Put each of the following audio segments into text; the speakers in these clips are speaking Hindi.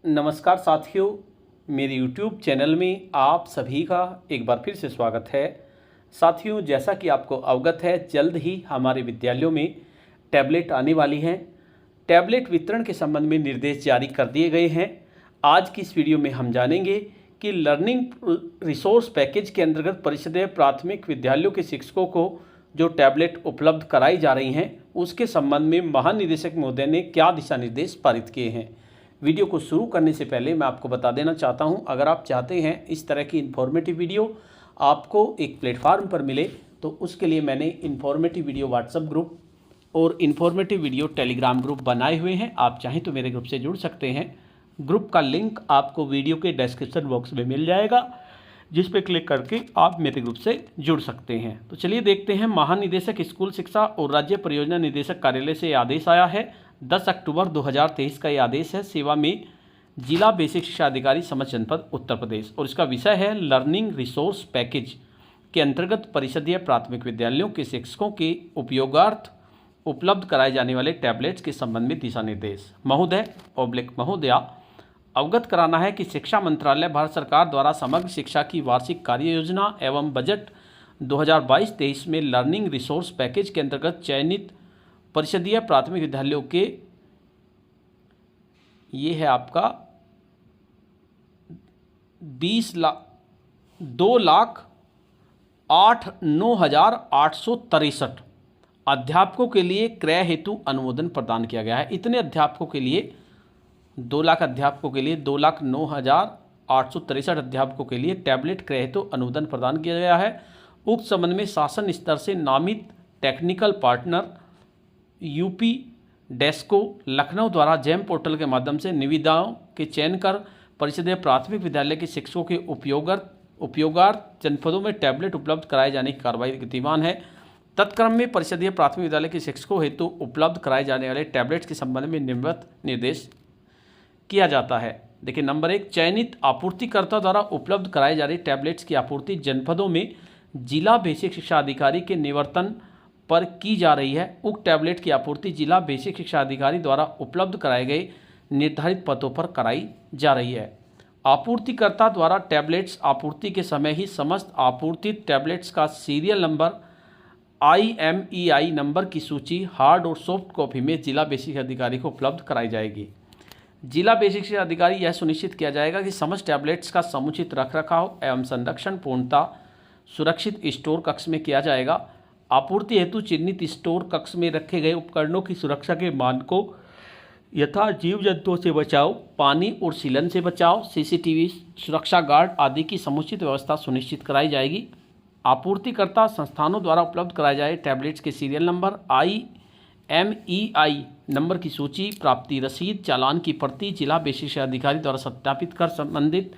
नमस्कार साथियों, मेरे YouTube चैनल में आप सभी का एक बार फिर से स्वागत है। साथियों, जैसा कि आपको अवगत है, जल्द ही हमारे विद्यालयों में टैबलेट आने वाली हैं। टैबलेट वितरण के संबंध में निर्देश जारी कर दिए गए हैं। आज की इस वीडियो में हम जानेंगे कि लर्निंग रिसोर्स पैकेज के अंतर्गत परिषदीय प्राथमिक विद्यालयों के शिक्षकों को जो टैबलेट उपलब्ध कराई जा रही हैं, उसके संबंध में महानिदेशक महोदय ने क्या दिशा निर्देश पारित किए हैं। वीडियो को शुरू करने से पहले मैं आपको बता देना चाहता हूं, अगर आप चाहते हैं इस तरह की इन्फॉर्मेटिव वीडियो आपको एक प्लेटफार्म पर मिले, तो उसके लिए मैंने इन्फॉर्मेटिव वीडियो व्हाट्सएप ग्रुप और इन्फॉर्मेटिव वीडियो टेलीग्राम ग्रुप बनाए हुए हैं। आप चाहें तो मेरे ग्रुप से जुड़ सकते हैं। ग्रुप का लिंक आपको वीडियो के डिस्क्रिप्शन बॉक्स में मिल जाएगा, जिस पर क्लिक करके आप मेरे ग्रुप से जुड़ सकते हैं। तो चलिए देखते हैं। महानिदेशक स्कूल शिक्षा और राज्य परियोजना निदेशक कार्यालय से आदेश आया है। 10 अक्टूबर 2023 का ये आदेश है। सेवा में जिला बेसिक शिक्षा अधिकारी समस्त जनपद उत्तर प्रदेश, और इसका विषय है लर्निंग रिसोर्स पैकेज के अंतर्गत परिषदीय प्राथमिक विद्यालयों के शिक्षकों के उपयोगार्थ उपलब्ध कराए जाने वाले टैबलेट्स के संबंध में दिशा निर्देश। महोदया अवगत कराना है कि शिक्षा मंत्रालय भारत सरकार द्वारा समग्र शिक्षा की वार्षिक कार्य योजना एवं बजट 2022-23 में लर्निंग रिसोर्स पैकेज के अंतर्गत चयनित परिषदीय प्राथमिक विद्यालयों के ये है आपका 2,08,9,863 अध्यापकों के लिए क्रय हेतु अनुमोदन प्रदान किया गया है। इतने अध्यापकों के लिए 2 लाख अध्यापकों के लिए 2,09,863 अध्यापकों के लिए टैबलेट क्रय हेतु अनुमोदन प्रदान किया गया है। उक्त संबंध में शासन स्तर से नामित technical partner UP Desco Lucknow द्वारा जैम पोर्टल के माध्यम से निविदाओं के चयन कर परिषदीय प्राथमिक विद्यालय के शिक्षकों के उपयोगार्थ जनपदों में टैबलेट उपलब्ध कराए जाने की कार्रवाई गतिमान है। तत्क्रम में परिषदीय प्राथमिक विद्यालय के शिक्षकों हेतु उपलब्ध कराए जाने वाले टैबलेट्स के संबंध में निम्नवत निर्देश किया जाता है। देखिए, नंबर 1, चयनित आपूर्तिकर्ता द्वारा उपलब्ध कराए जा रहे टैबलेट्स की आपूर्ति जनपदों में जिला बेसिक शिक्षा अधिकारी के निवर्तन पर की जा रही है। उक्त टैबलेट की आपूर्ति जिला बेसिक शिक्षा अधिकारी द्वारा उपलब्ध कराए गए निर्धारित पतों पर कराई जा रही है। आपूर्तिकर्ता द्वारा टैबलेट्स आपूर्ति के समय ही समस्त आपूर्तित टैबलेट्स का सीरियल नंबर IMEI नंबर की सूची हार्ड और सॉफ्ट कॉपी में जिला बेसिक अधिकारी को उपलब्ध कराई जाएगी। जिला बेसिक शिक्षा अधिकारी यह सुनिश्चित किया जाएगा कि समस्त टैबलेट्स का समुचित रखरखाव एवं संरक्षण पूर्णतः सुरक्षित स्टोर कक्ष में किया जाएगा। आपूर्ति हेतु चिन्हित स्टोर कक्ष में रखे गए उपकरणों की सुरक्षा के मानकों यथा जीव जंतुओं से बचाव, पानी और सीलन से बचाव, CCTV सुरक्षा गार्ड आदि की समुचित व्यवस्था सुनिश्चित कराई जाएगी। आपूर्तिकर्ता संस्थानों द्वारा उपलब्ध कराए जाए टैबलेट्स के सीरियल नंबर IMEI नंबर की सूची, प्राप्ति रसीद, चालान की प्रति जिला बेसिक शिक्षा अधिकारी द्वारा सत्यापित कर संबंधित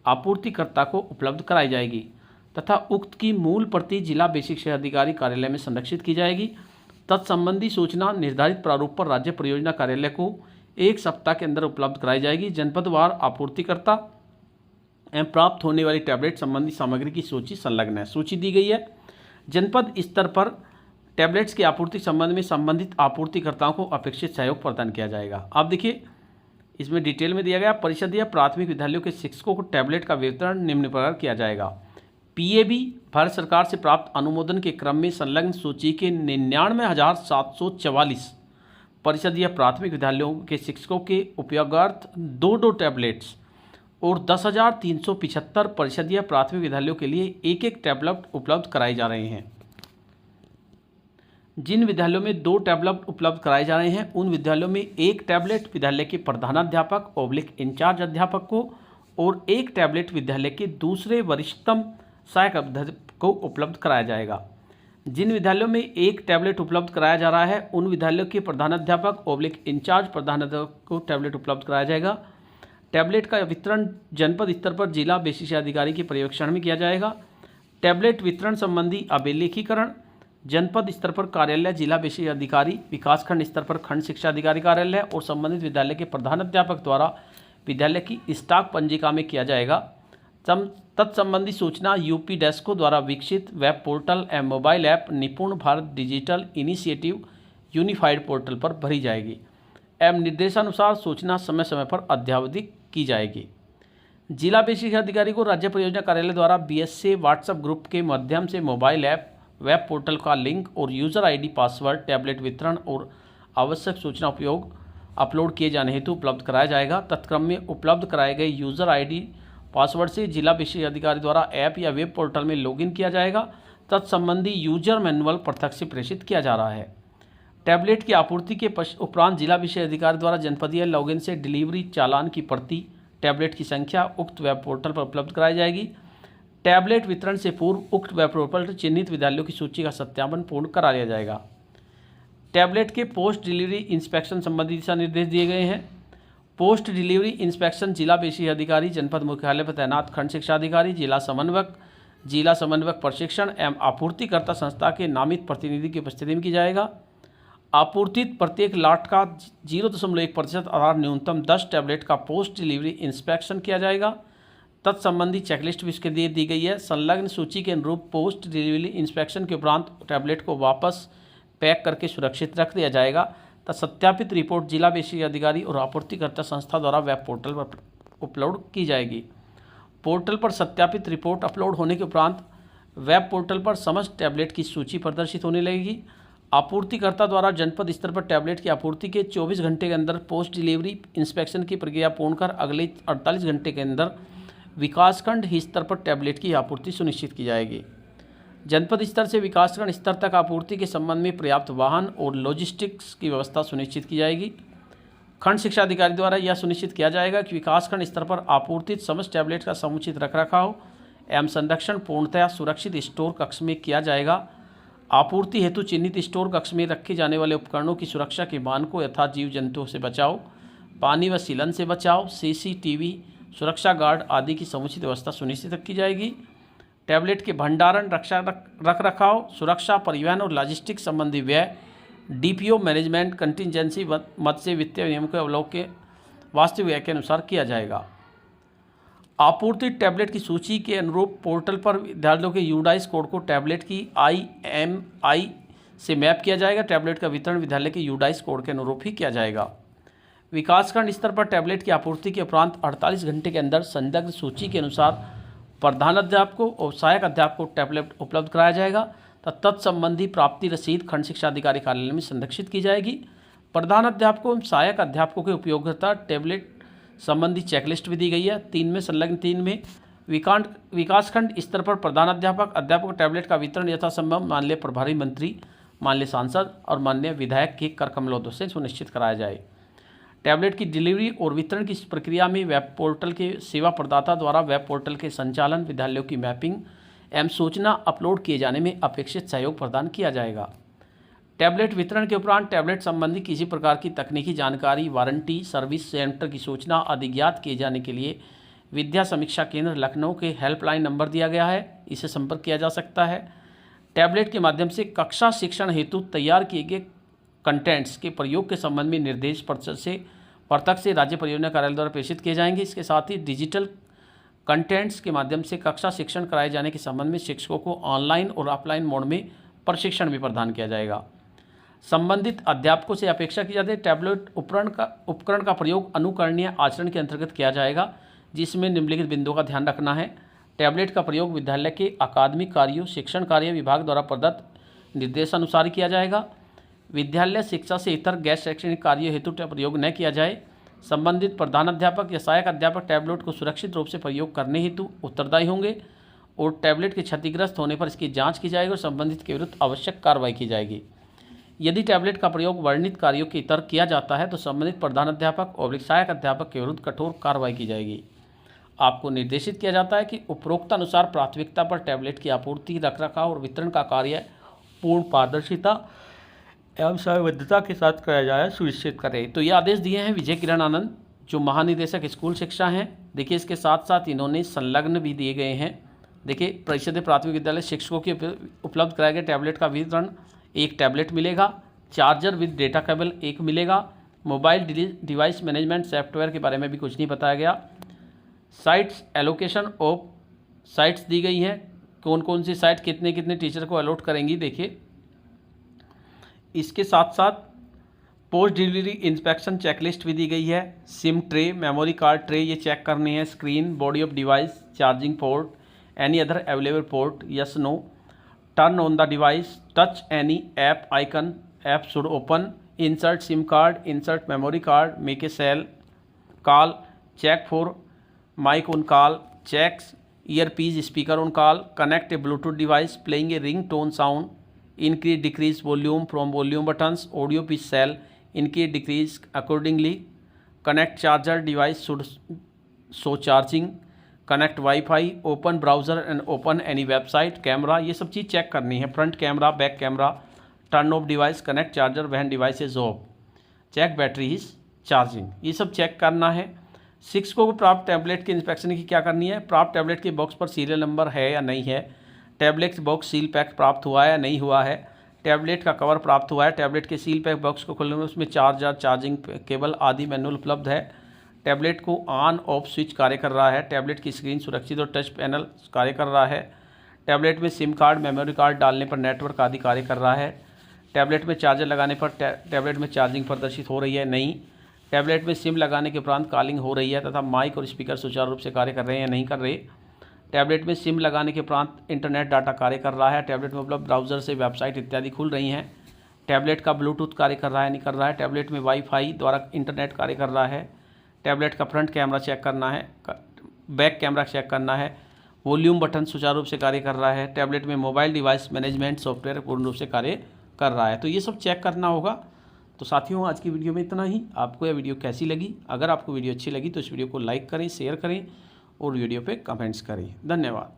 आपूर्तिकर्ता को उपलब्ध कराई जाएगी तथा उक्त की मूल प्रति जिला बेसिक शिक्षा अधिकारी कार्यालय में संरक्षित की जाएगी। तत्संबंधी सूचना निर्धारित प्रारूप पर राज्य परियोजना कार्यालय को 1 सप्ताह के अंदर उपलब्ध कराई जाएगी। जनपदवार आपूर्तिकर्ता एवं प्राप्त होने वाली टैबलेट संबंधी सामग्री की सूची संलग्न है। सूची दी गई है। जनपद स्तर पर टैबलेट्स की आपूर्ति संबंध में संबंधित आपूर्तिकर्ताओं को अपेक्षित सहयोग प्रदान किया जाएगा। अब देखिए, इसमें डिटेल में दिया गया, परिषदीय प्राथमिक विद्यालयों के शिक्षकों को टैबलेट का वितरण निम्न प्रकार किया जाएगा। PAB भारत सरकार से प्राप्त अनुमोदन के क्रम में संलग्न सूची के 99,744 परिषदीय प्राथमिक विद्यालयों के शिक्षकों के उपयोगार्थ 2 टैबलेट्स और 10,375 परिषदीय प्राथमिक विद्यालयों के लिए 1 टैबलेट उपलब्ध कराए जा रहे हैं। जिन विद्यालयों में 2 टैबलेट उपलब्ध कराए जा रहे हैं, उन विद्यालयों में 1 टैबलेट विद्यालय के प्रधानाध्यापक इंचार्ज अध्यापक को और 1 टैबलेट विद्यालय के दूसरे वरिष्ठतम सहायक अध्यापक को उपलब्ध कराया जाएगा। जिन विद्यालयों में 1 टैबलेट उपलब्ध कराया जा रहा है, उन विद्यालयों के प्रधानाध्यापक इंचार्ज प्रधानाध्यापक को टैबलेट उपलब्ध कराया जाएगा। टैबलेट का वितरण जनपद स्तर पर जिला बेसिक शिक्षा अधिकारी के पर्यवेक्षण में किया जाएगा। टैबलेट वितरण संबंधी अभिलेखीकरण जनपद स्तर पर कार्यालय जिला बेसिक अधिकारी, विकासखंड स्तर पर खंड शिक्षा अधिकारी कार्यालय और संबंधित विद्यालय के प्रधानाध्यापक द्वारा विद्यालय की स्टॉक पंजिका में किया जाएगा। तत्संबंधी सूचना यूपी डेस्को द्वारा विकसित वेब पोर्टल एवं मोबाइल ऐप निपुण Bharat digital initiative unified portal पर भरी जाएगी। एवं निर्देशानुसार सूचना समय समय पर अद्ययावधिक की जाएगी। जिला विशिष्ट अधिकारी को राज्य परियोजना कार्यालय द्वारा बीएसए व्हाट्सएप ग्रुप के माध्यम से मोबाइल ऐप, वेब पोर्टल का लिंक और यूज़र आईडी, पासवर्ड, टैबलेट वितरण और आवश्यक सूचना उपयोग अपलोड किए जाने हेतु उपलब्ध कराया जाएगा। तत्क्रम में उपलब्ध कराए गए यूज़र आईडी, पासवर्ड से जिला विशिष्ट अधिकारी द्वारा ऐप या वेब पोर्टल में लॉगिन किया जाएगा। तत्संबंधी यूजर मैनुअल पृथक से प्रेषित किया जा रहा है। टैबलेट की आपूर्ति के उपरांत जिला विषय अधिकारी द्वारा जनपदीय लॉगिन से डिलीवरी चालान की प्रति, टैबलेट की संख्या उक्त वेब पोर्टल पर उपलब्ध कराई जाएगी। टैबलेट वितरण से पूर्व उक्त वेब पोर्टल पर चिन्हित विद्यालयों की सूची का सत्यापन पूर्ण करा लिया जाएगा। टैबलेट के पोस्ट डिलीवरी इंस्पेक्शन संबंधी दिशा निर्देश दिए गए हैं। पोस्ट डिलीवरी इंस्पेक्शन जिला विशेष अधिकारी, जनपद मुख्यालय पर तैनात खंड शिक्षा अधिकारी, जिला समन्वयक प्रशिक्षण एवं आपूर्तिकर्ता संस्था के नामित प्रतिनिधि की उपस्थिति में की जाएगा। आपूर्तित प्रत्येक लाट का 0.1% आधार न्यूनतम 10 टैबलेट का पोस्ट डिलीवरी इंस्पेक्शन किया जाएगा। तत्संबंधी चेकलिस्ट भी इसके लिए दी गई है। संलग्न सूची के अनुरूप पोस्ट डिलीवरी इंस्पेक्शन के उपरांत टैबलेट को वापस पैक करके सुरक्षित रख दिया जाएगा। तथा सत्यापित रिपोर्ट जिला विशेष अधिकारी और आपूर्तिकर्ता संस्था द्वारा वेब पोर्टल पर अपलोड की जाएगी। पोर्टल पर सत्यापित रिपोर्ट अपलोड होने के उपरांत वेब पोर्टल पर समस्त टैबलेट की सूची प्रदर्शित होने लगेगी। आपूर्तिकर्ता द्वारा जनपद स्तर पर टैबलेट की आपूर्ति के 24 घंटे के अंदर पोस्ट डिलीवरी इंस्पेक्शन की प्रक्रिया पूर्ण कर अगले 48 घंटे के अंदर विकासखंड स्तर पर टैबलेट की आपूर्ति सुनिश्चित की जाएगी। जनपद स्तर से विकासखंड स्तर तक आपूर्ति के संबंध में पर्याप्त वाहन और लॉजिस्टिक्स की व्यवस्था सुनिश्चित की जाएगी। खंड शिक्षा अधिकारी द्वारा यह सुनिश्चित किया जाएगा कि विकासखंड स्तर पर आपूर्तित समस्त टैबलेट का समुचित रखरखाव एवं संरक्षण पूर्णतया सुरक्षित स्टोर कक्ष में किया जाएगा। आपूर्ति हेतु चिन्हित स्टोर कक्ष में रखे जाने वाले उपकरणों की सुरक्षा के मानकों यथा जीव जंतुओं से बचाव, पानी व सीलन से बचाव, सीसीटीवी, सुरक्षा गार्ड आदि की समुचित व्यवस्था सुनिश्चित की जाएगी। टैबलेट के भंडारण, रखरखाव, सुरक्षा, परिवहन और लॉजिस्टिक्स संबंधी व्यय डीपीओ मैनेजमेंट कंटिजेंसी मद से वित्तीय नियमों के अवलोकन के वास्तविक व्यय के अनुसार किया जाएगा। आपूर्ति टैबलेट की सूची के अनुरूप पोर्टल पर विद्यार्थियों के यूडाइस कोड को टैबलेट की IMI से मैप किया जाएगा। टैबलेट का वितरण विद्यालय के यूडाइस कोड के अनुरूप ही किया जाएगा। विकासखंड स्तर पर टैबलेट की आपूर्ति के उपरांत 48 घंटे के अंदर संदिग्ध सूची के अनुसार प्रधानाध्यापकों और सहायक अध्यापकों को टैबलेट उपलब्ध कराया जाएगा तथा तत्संबंधी प्राप्ति रसीद खंड शिक्षा अधिकारी कार्यालय में संरक्षित की जाएगी। प्रधानाध्यापकों एवं सहायक अध्यापकों के उपयोगिता टैबलेट संबंधी चेकलिस्ट भी दी गई है। 3 में संलग्न 3 में विकासखंड स्तर पर प्रधानाध्यापक अध्यापक टैबलेट का वितरण यथासंभव माननीय प्रभारी मंत्री, माननीय सांसद और माननीय विधायक के कर कमलों से सुनिश्चित कराया जाए। टैबलेट की डिलीवरी और वितरण की प्रक्रिया में वेब पोर्टल के सेवा प्रदाता द्वारा वेब पोर्टल के संचालन, विद्यालयों की मैपिंग एवं सूचना अपलोड किए जाने में अपेक्षित सहयोग प्रदान किया जाएगा। टैबलेट वितरण के उपरांत टैबलेट संबंधी किसी प्रकार की तकनीकी जानकारी, वारंटी, सर्विस सेंटर की सूचना आदि ज्ञात किए जाने के लिए विद्या समीक्षा केंद्र लखनऊ के हेल्पलाइन नंबर दिया गया है, इसे संपर्क किया जा सकता है। टैबलेट के माध्यम से कक्षा शिक्षण हेतु तैयार किए गए कंटेंट्स के प्रयोग के संबंध में निर्देश प्रत्यक्ष से राज्य परियोजना कार्यालय द्वारा प्रेषित किए जाएंगे। इसके साथ ही डिजिटल कंटेंट्स के माध्यम से कक्षा शिक्षण कराए जाने के संबंध में शिक्षकों को ऑनलाइन और ऑफलाइन मोड में प्रशिक्षण भी प्रदान किया जाएगा। संबंधित अध्यापकों से अपेक्षा की जाती है टैबलेट उपकरण का प्रयोग अनुकरणीय आचरण के अंतर्गत किया जाएगा, जिसमें निम्नलिखित बिंदुओं का ध्यान रखना है। टैबलेट का प्रयोग विद्यालय के अकादमिक कार्यों, शिक्षण कार्य विभाग द्वारा प्रदत्त निर्देशानुसार किया जाएगा। विद्यालय शिक्षा से इतर गैर शैक्षणिक कार्यों हेतु प्रयोग न किया जाए। संबंधित प्रधानाध्यापक या सहायक अध्यापक टैबलेट को सुरक्षित रूप से प्रयोग करने हेतु उत्तरदायी होंगे और टैबलेट के क्षतिग्रस्त होने पर इसकी जांच की जाएगी और संबंधित के विरुद्ध आवश्यक कार्रवाई की जाएगी। यदि टैबलेट का प्रयोग वर्णित कार्यों के इतर किया जाता है तो संबंधित प्रधानाध्यापक और सहायक अध्यापक के विरुद्ध कठोर कार्रवाई की जाएगी। आपको निर्देशित किया जाता है कि उपरोक्त अनुसार प्राथमिकता पर टैबलेट की आपूर्ति, रखरखाव और वितरण का कार्य पूर्ण पारदर्शिता एवं समयबद्धता के साथ कराया जाए सुनिश्चित करें। तो ये आदेश दिए हैं विजय किरण आनंद, जो महानिदेशक स्कूल शिक्षा हैं। देखिए इसके साथ साथ इन्होंने संलग्न भी दिए गए हैं। देखिए परिषद प्राथमिक विद्यालय शिक्षकों के उपलब्ध कराए गए टैबलेट का वितरण, एक टैबलेट मिलेगा, चार्जर विद डेटा केबल एक मिलेगा, मोबाइल डिवाइस मैनेजमेंट सॉफ्टवेयर के बारे में भी कुछ नहीं बताया गया। साइट्स एलोकेशन ऑफ साइट्स दी गई हैं, कौन कौन सी साइट कितने कितने टीचर को अलॉट करेंगी। देखिए इसके साथ साथ पोस्ट डिलीवरी इंस्पेक्शन चेकलिस्ट भी दी गई है। SIM tray, memory card tray ये चेक करनी है। Screen, body of device, charging port, any other available port, yes no. Turn on the device, touch any app icon, app should open. Insert SIM card, insert memory card, make a cell call, check for mic on call, checks earpiece speaker on call, connect a Bluetooth device, playing a ring tone sound, increase decrease volume from volume buttons, audio pitch cell, increase decrease accordingly, connect charger device should show charging, connect Wi-Fi, open browser and open any website, camera ये सब चीज़ चेक करनी है। Front camera, back camera, turn off device, connect charger when device is off, check battery is charging, ये सब चेक करना है। 6 को प्राप्त टैबलेट के इंस्पेक्शन की क्या करनी है? प्राप्त टैबलेट के बॉक्स पर सीरियल नंबर है या नहीं है, टैबलेट बॉक्स सील पैक प्राप्त हुआ है या नहीं हुआ है, टैबलेट का कवर प्राप्त हुआ है, टैबलेट के सील पैक बॉक्स को खोलने में उसमें चार्जर, चार्जिंग केबल आदि मैनुअल उपलब्ध है, टैबलेट को ऑन ऑफ स्विच कार्य कर रहा है, टैबलेट की स्क्रीन सुरक्षित और टच पैनल कार्य कर रहा है, टैबलेट में सिम कार्ड, मेमोरी कार्ड डालने पर नेटवर्क आदि कार्य कर रहा है, टैबलेट में चार्जर लगाने पर टैबलेट में चार्जिंग प्रदर्शित हो रही है नहीं, टैबलेट में सिम लगाने के उपरांत कॉलिंग हो रही है तथा माइक और स्पीकर सुचारू रूप से कार्य कर रहे हैं या नहीं कर रहे, टैबलेट में सिम लगाने के उपरांत इंटरनेट डाटा कार्य कर रहा है, टैबलेट में उपलब्ध ब्राउज़र से वेबसाइट इत्यादि खुल रही हैं, टैबलेट का ब्लूटूथ कार्य कर रहा है नहीं कर रहा है, टैबलेट में वाईफाई द्वारा इंटरनेट कार्य कर रहा है, टैबलेट का फ्रंट कैमरा चेक करना है, बैक कैमरा चेक करना है, वॉल्यूम बटन सुचारू रूप से कार्य कर रहा है, टैबलेट में मोबाइल डिवाइस मैनेजमेंट सॉफ्टवेयर पूर्ण रूप से कार्य कर रहा है। तो ये सब चेक करना होगा। तो साथियों, आज की वीडियो में इतना ही। आपको यह वीडियो कैसी लगी? अगर आपको वीडियो अच्छी लगी तो इस वीडियो को लाइक करें, शेयर करें और वीडियो पे कमेंट्स करें। धन्यवाद।